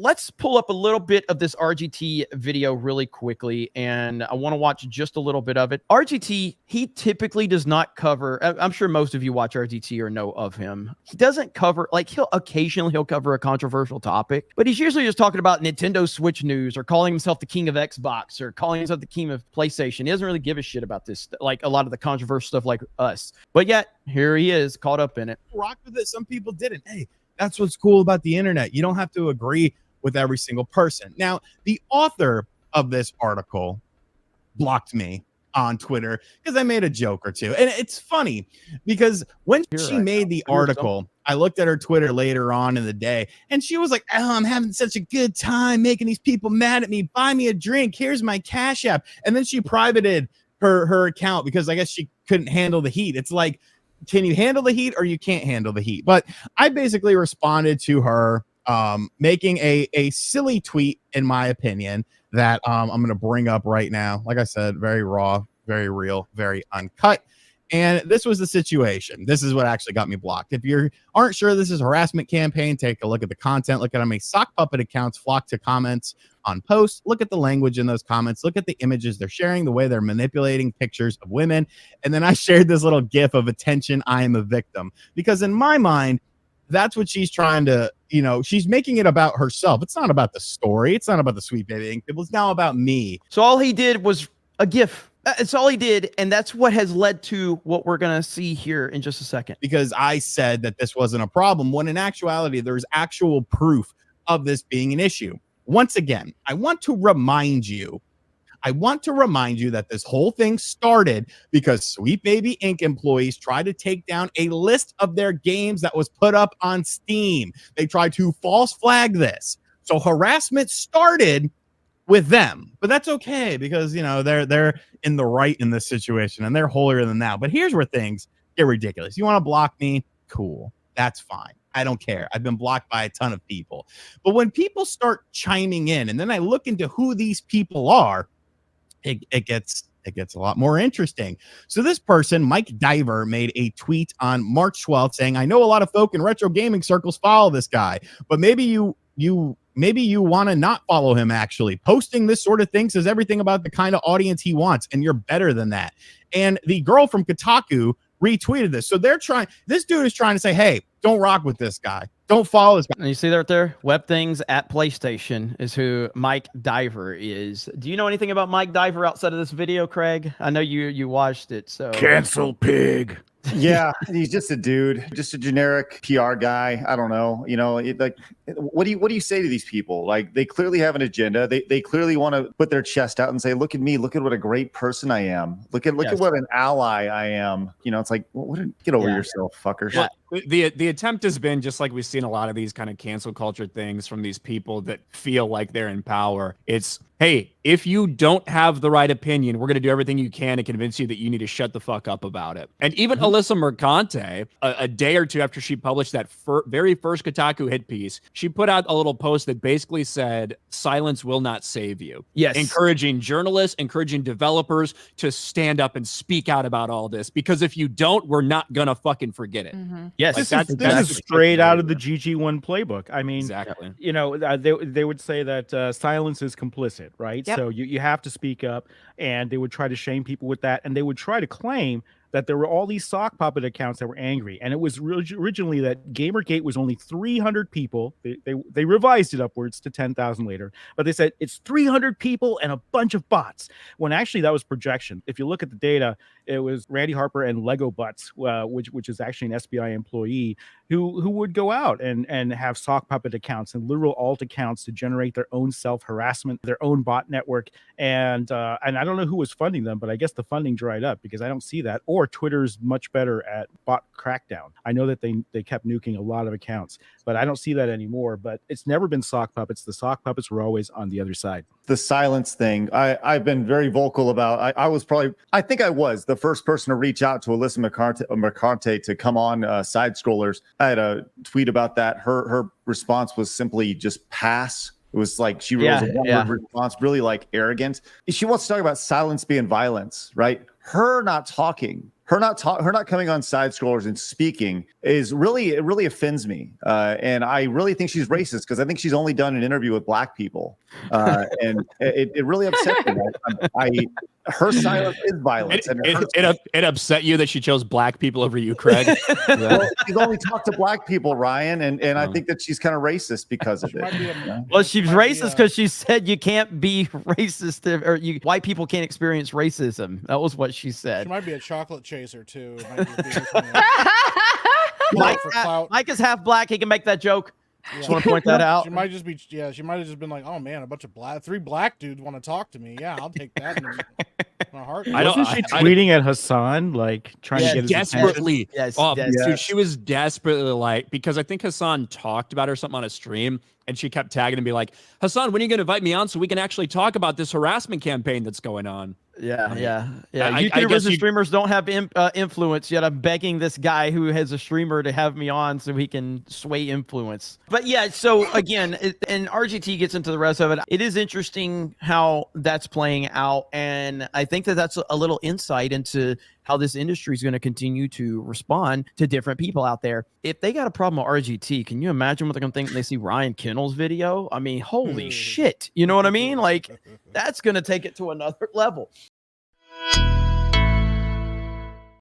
let's pull up a little bit of this RGT video really quickly, and I want to watch just a little bit of it. RGT, he typically does not cover, I'm sure most of you watch RGT or know of him. He doesn't cover, like, he'll cover a controversial topic, but he's usually just talking about Nintendo Switch news or calling himself the king of Xbox or calling himself the king of PlayStation. He doesn't really give a shit about this, like a lot of the controversial stuff like us. But yet, here he is, caught up in it. Rocked with it. Some people didn't. Hey, that's what's cool about the internet. You don't have to agree with every single person. Now, the author of this article blocked me on Twitter because I made a joke or two. And it's funny because when she made the article, I looked at her Twitter later on in the day and she was like, oh, I'm having such a good time making these people mad at me. Buy me a drink. Here's my Cash App. And then she privated her account because I guess she couldn't handle the heat. It's like, can you handle the heat or you can't handle the heat? But I basically responded to her making a silly tweet, in my opinion, that I'm going to bring up right now. Like I said, very raw, very real, very uncut. And this was the situation. This is what actually got me blocked. If you aren't sure this is a harassment campaign, take a look at the content. Look at how many sock puppet accounts flock to comments on posts. Look at the language in those comments. Look at the images they're sharing, the way they're manipulating pictures of women. And then I shared this little gif of attention, I am a victim. Because in my mind, that's what she's trying to, she's making it about herself. It's not about the story. It's not about the Sweet Baby Ink. It was now about me. So all he did was a gif. It's all he did, and that's what has led to what we're going to see here in just a second. Because I said that this wasn't a problem, when in actuality, there's actual proof of this being an issue. Once again, I want to remind you that this whole thing started because Sweet Baby Inc. employees tried to take down a list of their games that was put up on Steam. They tried to false flag this. So harassment started with them, but that's okay because they're in the right in this situation and they're holier than thou. But here's where things get ridiculous. You want to block me? Cool, that's fine. I don't care. I've been blocked by a ton of people. But when people start chiming in, and then I look into who these people are, it gets a lot more interesting. So this person, Mike Diver, made a tweet on March 12th saying, I know a lot of folk in retro gaming circles follow this guy, but maybe you want to not follow him. Actually, posting this sort of thing says everything about the kind of audience he wants, and you're better than that. And the girl from Kotaku retweeted this. So this dude is trying to say, hey, don't rock with this guy. Don't follow this guy. And you see that right there? Web Things at PlayStation is who Mike Diver is. Do you know anything about Mike Diver outside of this video, Craig? I know you watched it. So cancel pig. Yeah, he's just a dude, just a generic PR guy. I don't know. What do you say to these people? Like, they clearly have an agenda. They clearly want to put their chest out and say, look at me, look at what a great person I am. Look at what an ally I am. It's like, get over yourself, fuckers. Well, the attempt has been, just like we've seen a lot of these kind of cancel culture things from these people that feel like they're in power. It's, hey, if you don't have the right opinion, we're going to do everything you can to convince you that you need to shut the fuck up about it. And even Alyssa Mercante, a day or two after she published that very first Kotaku hit piece, she put out a little post that basically said, silence will not save you. Yes. Encouraging journalists, encouraging developers to stand up and speak out about all this. Because if you don't, we're not going to fucking forget it. Mm-hmm. Yes. This is straight out of the GG1 playbook. I mean, exactly. They would say that silence is complicit, right? Yep. So you have to speak up, and they would try to shame people with that, and they would try to claim that there were all these sock puppet accounts that were angry. And it was originally that Gamergate was only 300 people. They revised it upwards to 10,000 later, but they said it's 300 people and a bunch of bots, when actually that was projection. If you look at the data, it was Randy Harper and Lego Butts, which is actually an SBI employee who would go out and have sock puppet accounts and literal alt accounts to generate their own self-harassment, their own bot network. And I don't know who was funding them, but I guess the funding dried up because I don't see that. Or Twitter's much better at bot crackdown. I know that they kept nuking a lot of accounts, but I don't see that anymore. But it's never been sock puppets. The sock puppets were always on the other side. The silence thing, I've been very vocal about. I think I was the first person to reach out to Alyssa Mercante to come on Side Scrollers. I had a tweet about that. Her response was simply just pass. It was like she wrote a one-word response, really like arrogant. She wants to talk about silence being violence, right? Her not talking, her not coming on side scrollers and speaking is really, it really offends me. And I really think she's racist because I think she's only done an interview with black people. And it really upset me. Her silence is violence. It upset you that she chose black people over you, Craig. Well, she's only talked to black people, Ryan, and I think that she's kind of racist because of it. Well, she's racist because she said you can't be racist, or white people can't experience racism. That was what she said. She might be a chocolate chaser too. Mike is half black. He can make that joke. Yeah. Just want to point that out. She might just be, she might have just been like, "Oh man, a bunch of three black dudes want to talk to me. Yeah, I'll take that in my heart." Wasn't she tweeting at Hassan, like trying to get his desperately? Yes, dude, she was desperately like, because I think Hassan talked about her something on a stream, and she kept tagging and be like, "Hassan, when are you going to invite me on so we can actually talk about this harassment campaign that's going on?" Yeah. I YouTubers guess and streamers don't have influence yet. I'm begging this guy who has a streamer to have me on so he can sway influence. But yeah, so again, and RGT gets into the rest of it. It is interesting how that's playing out, and I think that that's a little insight into how this industry is going to continue to respond to different people out there. If they got a problem with RGT, can you imagine what they're going to think when they see Ryan Kennel's video? I mean, holy shit. You know what I mean? Like, that's going to take it to another level.